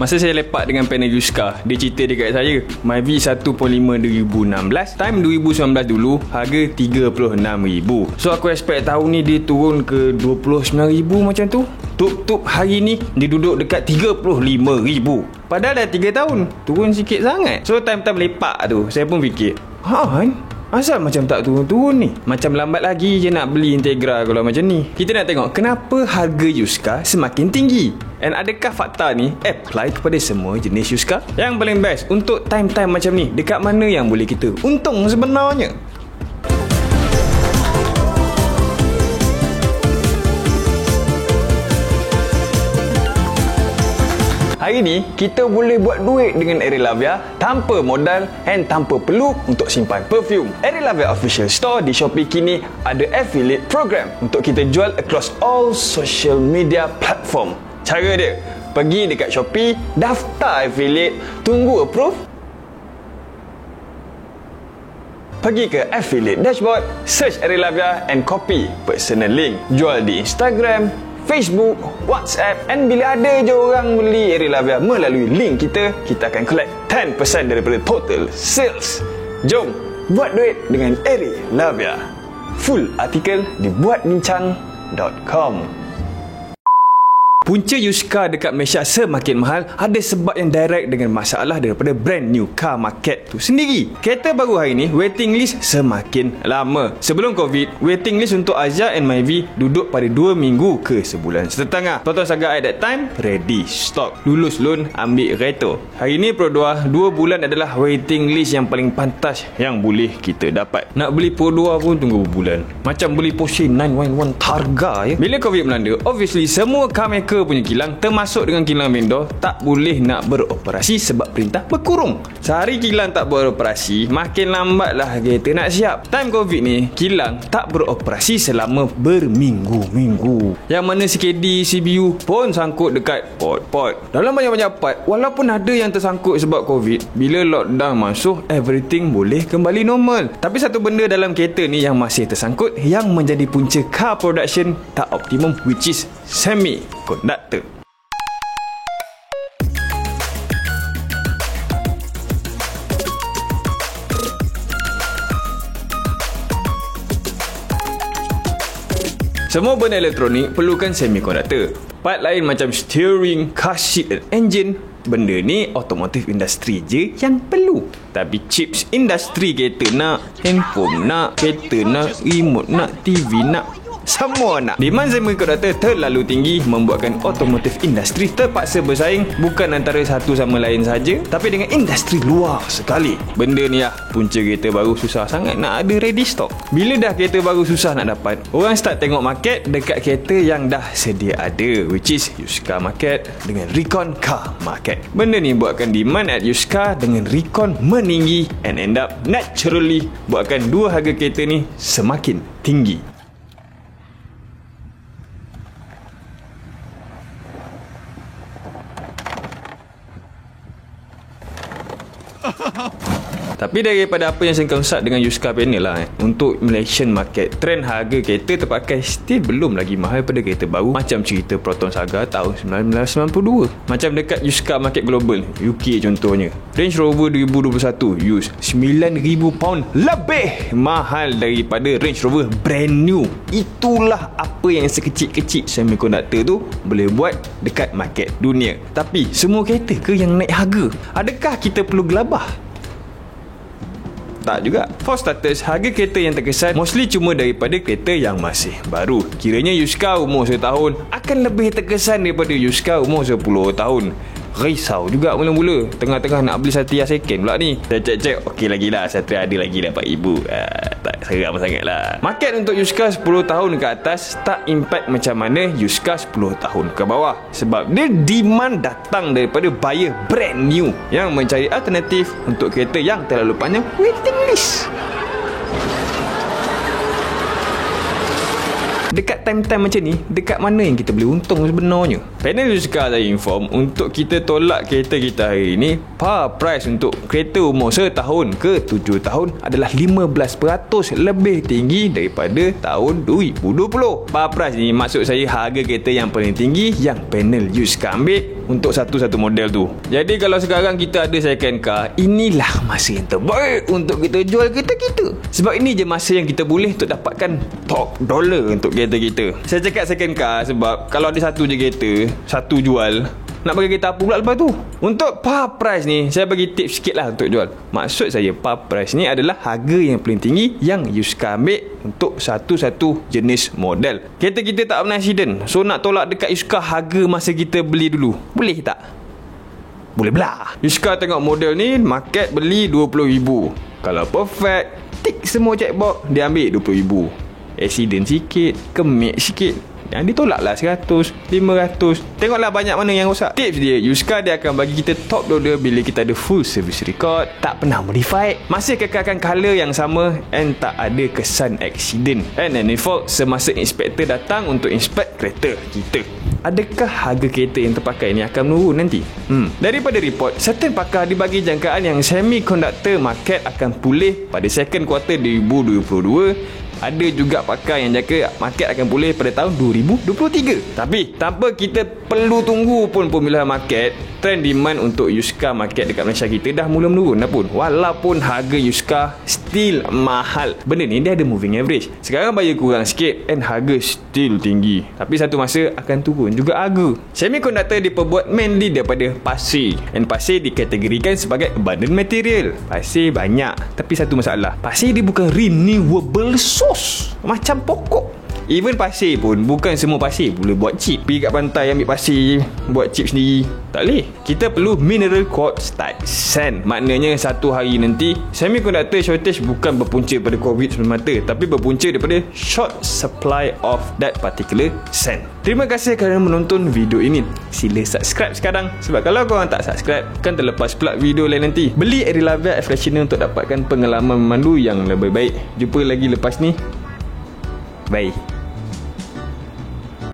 Masa saya lepak dengan panel Yuska, dia cerita dekat saya, Myvi 1.5 2016, time 2019 dulu harga 36,000. So aku expect tahun ni dia turun ke 29,000 macam tu. Tup-tup hari ni dia duduk dekat 35,000. Padahal dah 3 tahun, turun sikit sangat. So time-time lepak tu, saya pun fikir, asal macam tak turun-turun ni? Macam lambat lagi je nak beli Integra kalau macam ni. Kita nak tengok kenapa harga Yuska semakin tinggi. And adakah fakta ni apply kepada semua jenis Yuska? Yang paling best untuk time-time macam ni, dekat mana yang boleh kita untung sebenarnya? Hari ni, kita boleh buat duit dengan Aerolavia tanpa modal and tanpa perlu untuk simpan perfume. Aerolavia Official Store di Shopee kini ada affiliate program untuk kita jual across all social media platform. Cara dia, pergi dekat Shopee, daftar affiliate, tunggu approve, pergi ke affiliate dashboard, search Aerolavia and copy personal link. Jual di Instagram, Facebook, WhatsApp, and bila ada je orang beli Aerolavia melalui link kita akan collect 10% daripada total sales. Jom buat duit dengan Aerolavia. Full artikel di buatbincang.com. Punca Yuska dekat Malaysia semakin mahal ada sebab yang direct dengan masalah daripada brand new car market tu sendiri. Kereta baru hari ni, waiting list semakin lama. Sebelum Covid, waiting list untuk Azia and Myvi duduk pada 2 minggu ke sebulan setengah. Tonton Saga at that time, ready stock. Lulus loan, ambil kereta. Hari ni Pro 2, 2 bulan adalah waiting list yang paling pantas yang boleh kita dapat. Nak beli Pro 2 pun tunggu berbulan. Macam beli Porsche 911 Targa ya. Bila Covid melanda, obviously semua car maker punya kilang termasuk dengan kilang vendor tak boleh nak beroperasi sebab perintah berkurung. Sehari kilang tak beroperasi, makin lambatlah kereta nak siap. Time Covid ni, kilang tak beroperasi selama berminggu-minggu. Yang mana CKD, CBU pun sangkut dekat port. Dalam banyak-banyak part, walaupun ada yang tersangkut sebab Covid, bila lockdown masuk, everything boleh kembali normal. Tapi satu benda dalam kereta ni yang masih tersangkut, yang menjadi punca car production tak optimum, which is semiconductor. Semua benda elektronik perlukan semiconductor. Part lain macam steering, car seat dan engine, benda ni automotive industry je yang perlu. Tapi chips industry, kereta nak, handphone nak, kereta nak, remote nak, TV nak, semua nak. Demand semiconductor terlalu tinggi membuatkan automotive industri terpaksa bersaing bukan antara satu sama lain saja, tapi dengan industri luar sekali. Benda ni lah punca kereta baru susah sangat nak ada ready stock. Bila dah kereta baru susah nak dapat, orang start tengok market dekat kereta yang dah sedia ada, which is used car market dengan recon car market. Benda ni buatkan demand at used car dengan recon meninggi and end up naturally buatkan dua harga kereta ni semakin tinggi. Tapi daripada apa yang saya konsult dengan used car panel lah, untuk Malaysian market, trend harga kereta terpakai still belum lagi mahal pada kereta baru macam cerita Proton Saga tahun 1992. Macam dekat used car market global, UK contohnya, Range Rover 2021 used £9,000 lebih mahal daripada Range Rover brand new. Itulah apa yang sekecil-kecil semiconductor tu boleh buat dekat market dunia. Tapi semua kereta ke yang naik harga? Adakah kita perlu gelabah? Tak juga. For starters, harga kereta yang terkesan mostly cuma daripada kereta yang masih baru. Kiranya used car umur 1 tahun akan lebih terkesan daripada used car umur 10 tahun. Risau juga mula-mula, tengah-tengah nak beli Satria second pula ni. Saya cek-cek, okey lagi lah, Satria ada lagi dah 4,000. Tak seram sangat lah. Market untuk used car 10 tahun ke atas tak impact macam mana used car 10 tahun ke bawah, sebab dia demand datang daripada buyer brand new yang mencari alternatif untuk kereta yang terlalu panjang waiting list. Dekat time-time macam ni, dekat mana yang kita boleh untung sebenarnya? Panel used car saya inform, untuk kita tolak kereta kita hari ni, par price untuk kereta umur 1 tahun ke 7 tahun adalah 15% lebih tinggi daripada tahun 2020. Par price ni maksud saya harga kereta yang paling tinggi yang panel used car ambil untuk satu-satu model tu. Jadi kalau sekarang kita ada second car, inilah masa yang terbaik untuk kita jual kereta kita. Sebab ini je masa yang kita boleh untuk dapatkan top dollar untuk kereta kita. Saya cakap second car sebab kalau ada satu je kereta, satu jual, nak bagi kereta apa pula lepas tu? Untuk par price ni, saya bagi tips sikit lah untuk jual. Maksud saya par price ni adalah harga yang paling tinggi yang Yuska ambil untuk satu-satu jenis model. Kereta kita tak pernah accident, so nak tolak dekat Yuska harga masa kita beli dulu, boleh tak? Boleh belah. Yuska tengok model ni, market beli RM20,000. Kalau perfect, tik semua checkbox, dia ambil RM20,000. Accident sikit, kemik sikit, yang ditolaklah 100, 500. Tengoklah banyak mana yang rosak. Tips dia, Yuska dia akan bagi kita top loader bila kita ada full service record, tak pernah modified, masih kekalkan colour yang sama, and tak ada kesan accident. And any fault semasa inspektor datang untuk inspect kereta kita. Adakah harga kereta yang terpakai ni akan menurun nanti? Daripada report, certain pakar dibagi jangkaan yang semiconductor market akan pulih pada second quarter 2022. Ada juga pakar yang jangka market akan pulih pada tahun 2023. Tapi tanpa kita perlu tunggu pun pemilihan market, trend demand untuk Yuska market dekat Malaysia kita dah mula menurun dah pun. Walaupun harga Yuska still mahal. Benda ni dia ada moving average. Sekarang bayar kurang sikit and harga still tinggi. Tapi satu masa akan turun juga harga. Semiconductor diperbuat mainly daripada pasir. And pasir dikategorikan sebagai abundant material. Pasir banyak. Tapi satu masalah, pasir dia bukan renewable source macam pokok. Even pasir pun, bukan semua pasir boleh buat chip. Pergi kat pantai ambil pasir, buat chip sendiri, tak boleh. Kita perlu mineral quartz type sand. Maknanya satu hari nanti semiconductor shortage bukan berpunca pada COVID semata, tapi berpunca daripada short supply of that particular sand. Terima kasih kerana menonton video ini. Sila subscribe sekarang, sebab kalau korang tak subscribe, kan terlepas pula video lain nanti. Beli Arilavia Air Freshener untuk dapatkan pengalaman memandu yang lebih baik. Jumpa lagi lepas ni. Bye.